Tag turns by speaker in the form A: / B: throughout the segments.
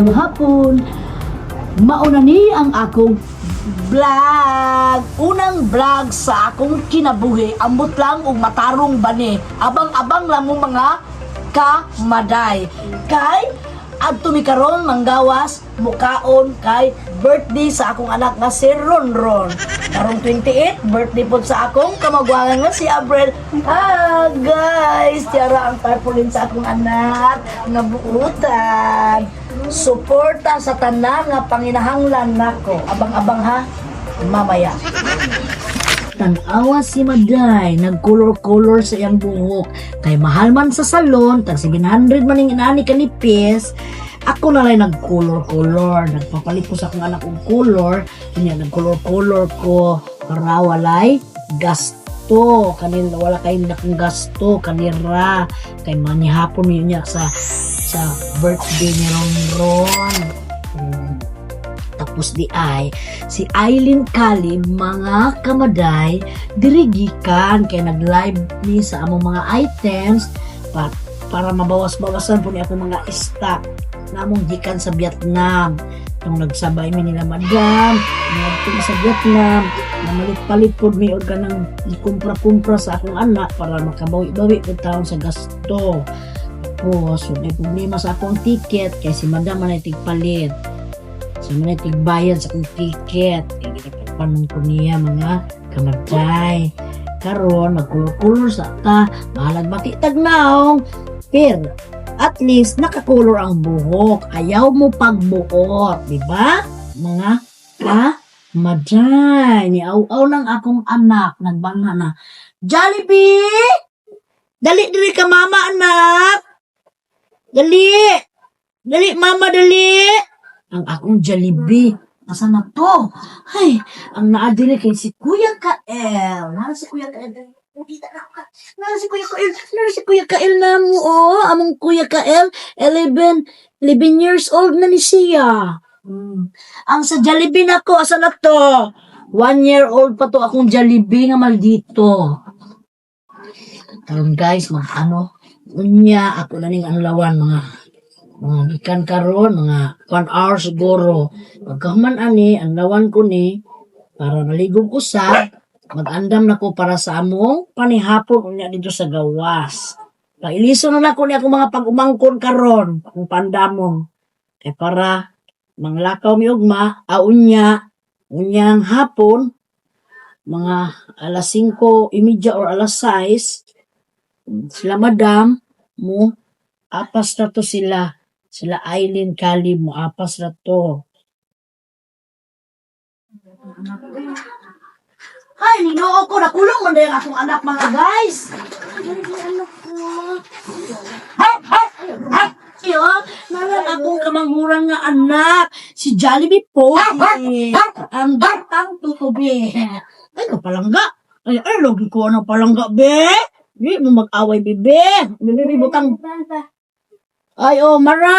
A: Magandang hapon. Mauna ni ang akong vlog. Unang vlog sa akong kinabuhi. Ambot lang og matarong bani. Abang-abang lang mo mga kamaday. Kay adto mi karon manggawas mukaon kay birthday sa akong anak nga si Ronron. Karong 28 birthday pod sa akong kamagwangan nga si Abril. Guys, tiara ang tarpaulin sa akong anak nga buutan. Suporta sa tanan nga panginahanglan nako. Abang-abang ha, mamaya. Tanawa si Maday, nag-color-color sa iyang buhok. Kay mahal man sa salon, tag 700 man yung inaani kanipis. Ako na lang nag-color-color. Nagpapalit ko sa akong anak og color. Kanya nag-color-color ko para walay gasto. Kanil wala kay nakong gasto kanira. Kay manihapon niya sa birthday ni Ronron. Tapos di ay si Aileen Kalim mga kamaday dirigikan kay nag-live ni sa among mga items para mabawas-bawasan po ni ako mga stock namong gikan sa Vietnam. Nung nagsabay mi nila madam nagpunta sa Vietnam namalit-palit po mi og kanang ikumpra-kumpra sa akong anak para makabawi-bawi po taon sa gasto. Tapos may problema sa akong ticket kay si madam man ay tigpalit. So, may tigbayad sa akong ticket. Kaya ginagpapanon ko niya mga kamaday. Karon magkulor-kulor sa ta. Mahalag matitag naong. Pero, at least, nakakulor ang buhok. Ayaw mo pagbuot. Diba? Mga kamaday. Niaw-aw lang akong anak. Nagbanga na. Jollibee! Dali diri ka mama anak! Dali! Dali mama dali! Ang akong Jollibee. Nasaan na to? Ay, ang naadili kay si Kuya Kael. Nara si Kuya Kael. Nara si Kuya Kael. Nara si Kuya Kael na mo, oh. Among Kuya Kael, 11 years old na ni siya. Ang sa Jollibee na ko, asan na to? 1 year old pa to akong Jollibee nga maldito. Karon guys, unya, ako na ning anlawan, mga gikan karon mga 1 hour siguro pagkahuman ani ang lawan ko ni para naligog ko sa mag-andam na ko para sa among panihapon unya dito sa gawas pailiso na nako ni ako mga pag-umangkon karon kung pandamon kay para manglakaw mi ugma unyang hapon mga alas 5:30 or alas 6 sila madam mo apas na to sila Aileen Kalim mo apas na to. Ay, ninoo ko nakulong man dahil akong anak mga guys. Ano ko? Yo, nalang akong kamangurang nga anak. Si Jollibee po. Ang batang tutubi. Ay, kapalangga. Ay, logi ko ng palangga, be. Di mo mag-away, bebe. Bebe, butang. Ay, Mara!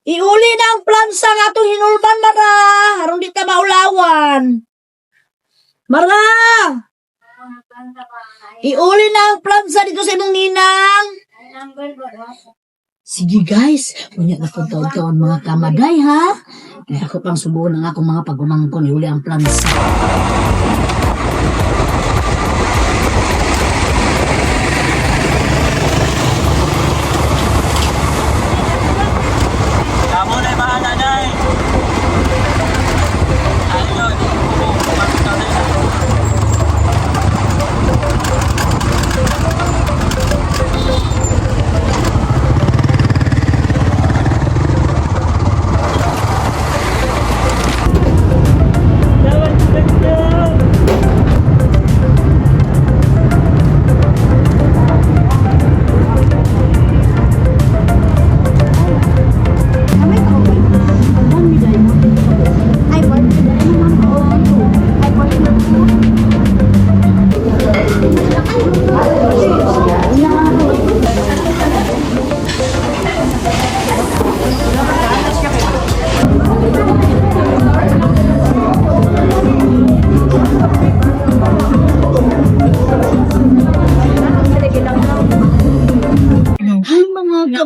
A: Iuli na ang plansa nga itong hinulban, Mara! Harong di ka maulawan. Mara! Iuli na ang plansa dito sa imong ninang. Sige guys, punya na kong taon-taon mga kamaday ha. Kaya ako pang subuon ng akong mga pagumangkon, iuli ang plansa.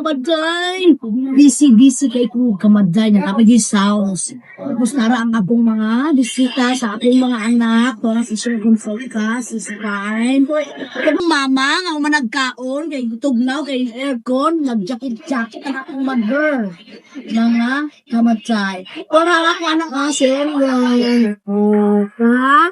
A: kabaday. Busy kay ko kamadjay niya. Tapos yung sounds. Tapos nara ang akong mga bisita sa akong mga anak. Para si Sir Gonzalez, si Ryan. Kaya mama, nga managkaon, kay tugnaw, kay aircon, nag-jacket ang akong mother. Mga kamadjay. Para ako anak asin. Ha?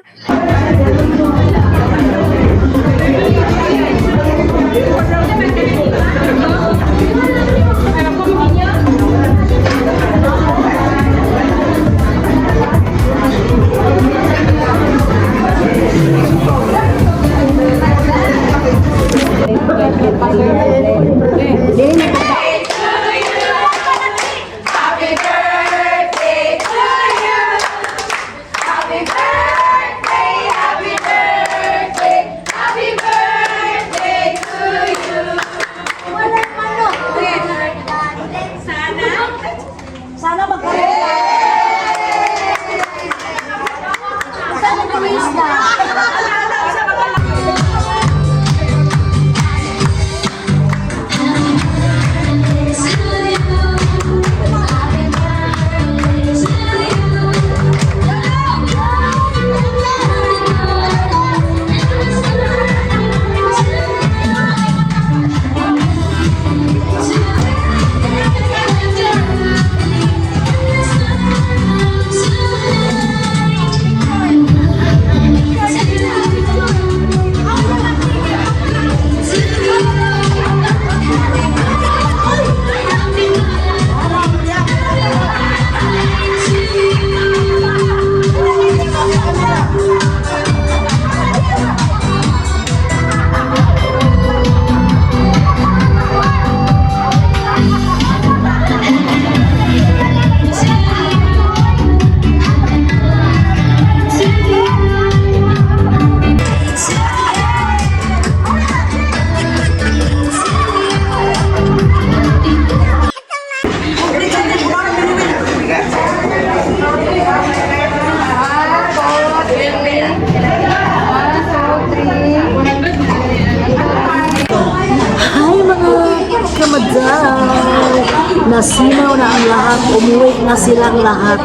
A: Sana magkaroon. Sana kumista. Hi mga kamadjay! Nasinaw na ang lahat, umuwi na silang lahat.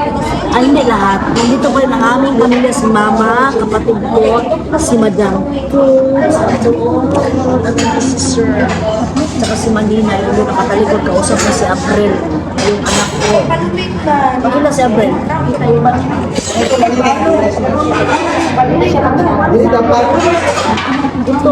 A: Ay, hindi lahat. Nandito pa rin ang aming pamilya, si Mama, kapatid ko, si Madam Toots, si Sir, tsaka si Manina, yung doon nakatalikod, kausap na si April, yung anak ko. Bakit na si April? Kita yung ba? Ito